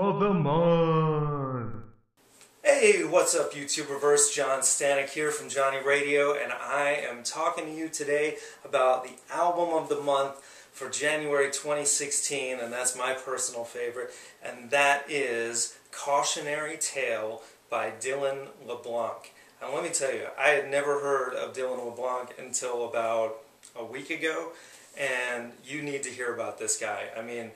for the month. Hey, what's up YouTuberverse? John Stanek here from Johnny Radio, and I am talking to you today about the album of the month for January 2016, and that's my personal favorite, and that is Cautionary Tale by Dylan LeBlanc. Now let me tell you, I had never heard of Dylan LeBlanc until about a week ago, and you need to hear about this guy. I mean,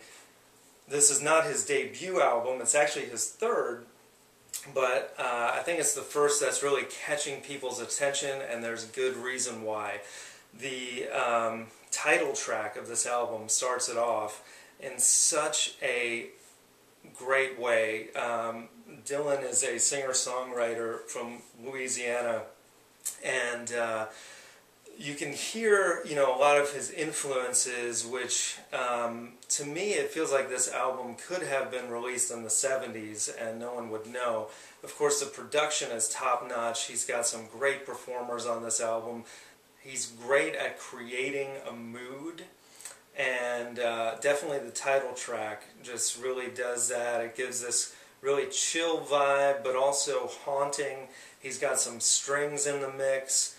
this is not his debut album, it's actually his third, but I think it's the first that's really catching people's attention, and there's good reason why. The title track of this album starts it off in such a great way. Dylan is a singer-songwriter from Louisiana, and you can hear, a lot of his influences, which to me it feels like this album could have been released in the 70s and no one would know. Of course, the production is top-notch. He's got some great performers on this album. He's great at creating a mood, and definitely the title track just really does that. It gives this really chill vibe, but also haunting. He's got some strings in the mix.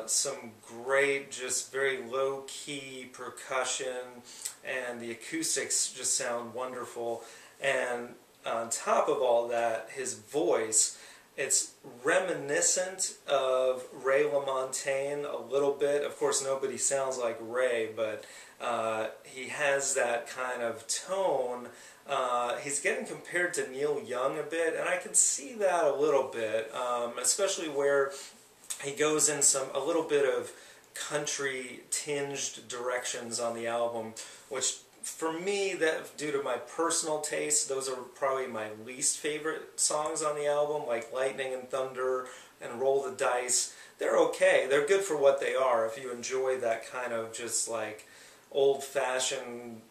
Some great, just very low-key percussion, and the acoustics just sound wonderful. And on top of all that, his voice, it's reminiscent of Ray LaMontagne a little bit. Of course, nobody sounds like Ray, but he has that kind of tone. He's getting compared to Neil Young a bit, and I can see that a little bit, especially where he goes in a little bit of country-tinged directions on the album, which for me, that due to my personal taste, those are probably my least favorite songs on the album, like Lightning and Thunder and Roll the Dice. They're okay. They're good for what they are if you enjoy that kind of just like old-fashioned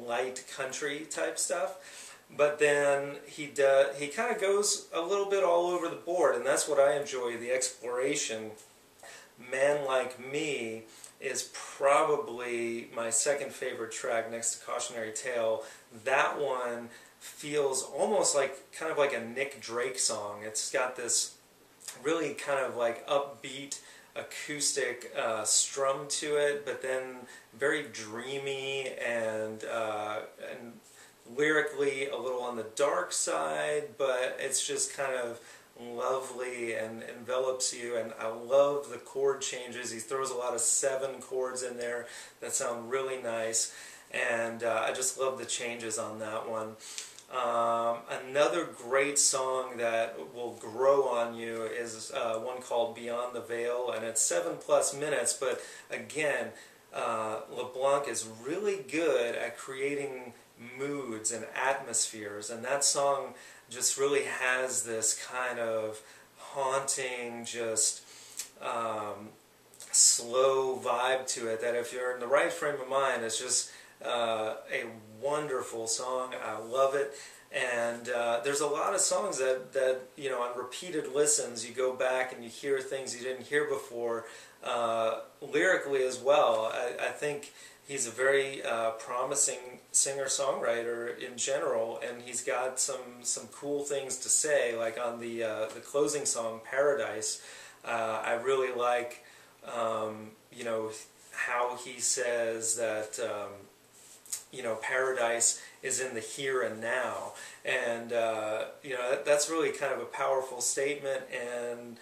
light country type stuff. But then he kind of goes a little bit all over the board, and that's what I enjoy, the exploration. Man Like Me is probably my second favorite track next to Cautionary Tale. That one feels almost like kind of like a Nick Drake song. It's got this really kind of like upbeat acoustic strum to it, but then very dreamy and lyrically a little on the dark side, but it's just kind of lovely and envelops you, and I love the chord changes. He throws a lot of 7 chords in there that sound really nice, and I just love the changes on that one. Another great song that will grow on you is one called Beyond the Veil, and it's 7+ minutes, but again, LeBlanc is really good at creating moods and atmospheres, and that song just really has this kind of haunting, just slow vibe to it, that if you're in the right frame of mind, it's just a wonderful song. I love it. And there's a lot of songs that on repeated listens you go back and you hear things you didn't hear before, lyrically as well. I think he's a very promising singer-songwriter in general, and he's got some cool things to say, like on the closing song, Paradise. I really like, how he says that, paradise is in the here and now, and that's really kind of a powerful statement, and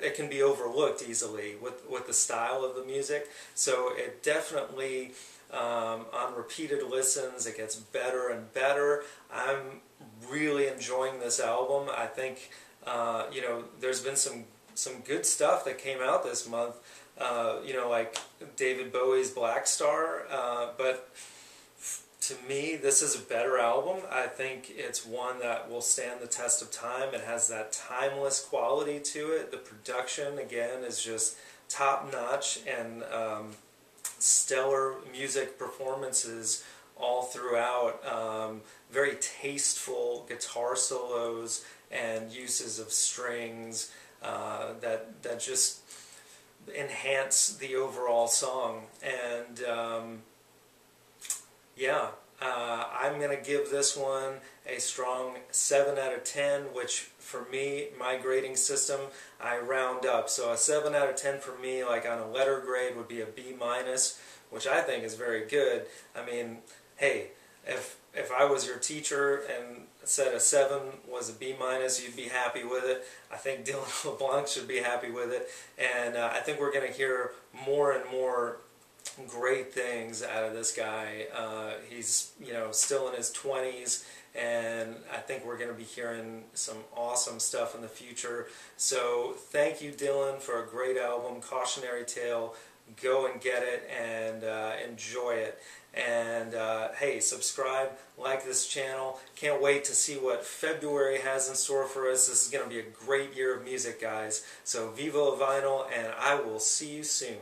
it can be overlooked easily with the style of the music. So it definitely, on repeated listens, it gets better and better. I'm really enjoying this album. I think there's been some good stuff that came out this month. Like David Bowie's Black Star, but to me, this is a better album. I think it's one that will stand the test of time. It has that timeless quality to it. The production, again, is just top-notch, and stellar music performances all throughout. Very tasteful guitar solos and uses of strings that just enhance the overall song. And yeah, I'm going to give this one a strong 7 out of 10, which for me, my grading system, I round up. So a 7 out of 10 for me, like on a letter grade, would be a B minus, which I think is very good. I mean, hey, if I was your teacher and said a 7 was a B minus, you'd be happy with it. I think Dylan LeBlanc should be happy with it. And I think we're going to hear more and more great things out of this guy. He's, still in his 20s, and I think we're going to be hearing some awesome stuff in the future. So thank you, Dylan, for a great album, Cautionary Tale. Go and get it and enjoy it. And hey, subscribe, like this channel. Can't wait to see what February has in store for us. This is going to be a great year of music, guys. So Viva la Vinyl, and I will see you soon.